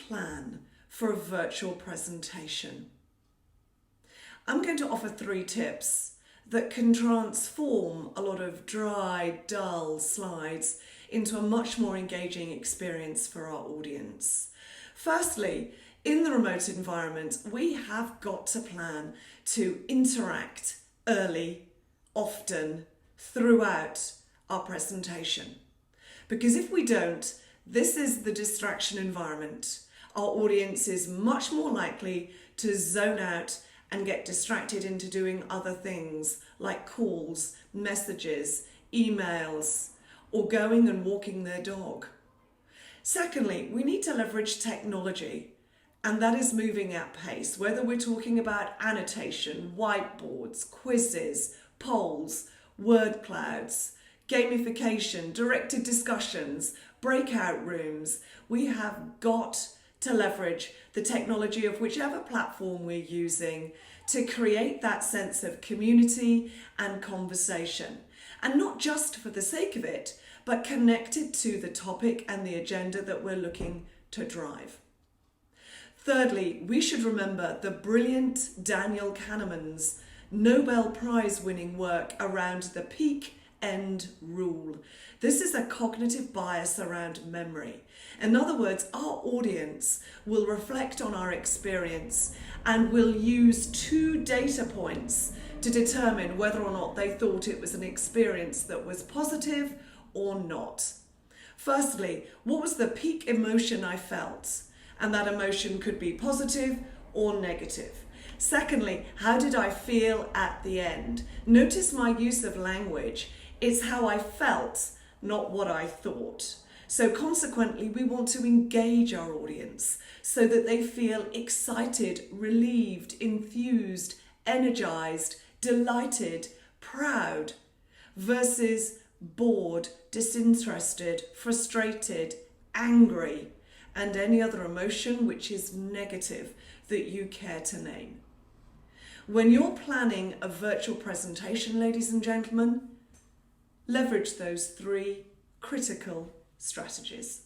plan for a virtual presentation? I'm going to offer 3 tips that can transform a lot of dry, dull slides into a much more engaging experience for our audience. Firstly, in the remote environment, we have got to plan to interact early, often, throughout our presentation. Because if we don't, this is the distraction environment. Our audience is much more likely to zone out and get distracted into doing other things like calls, messages, emails, or going and walking their dog. Secondly, we need to leverage technology, and that is moving at pace, whether we're talking about annotation, whiteboards, quizzes, polls, word clouds, gamification, directed discussions, breakout rooms. We have got to leverage the technology of whichever platform we're using to create that sense of community and conversation. And not just for the sake of it, but connected to the topic and the agenda that we're looking to drive. Thirdly, we should remember the brilliant Daniel Kahneman's Nobel Prize winning work around the peak end rule. This is a cognitive bias around memory. In other words, our audience will reflect on our experience and will use 2 data points to determine whether or not they thought it was an experience that was positive or not. Firstly, what was the peak emotion I felt? And that emotion could be positive or negative. Secondly, how did I feel at the end? Notice my use of language. It's how I felt, not what I thought. So consequently, we want to engage our audience so that they feel excited, relieved, enthused, energized, delighted, proud, versus bored, disinterested, frustrated, angry, and any other emotion which is negative that you care to name. When you're planning a virtual presentation, ladies and gentlemen, leverage those 3 critical strategies.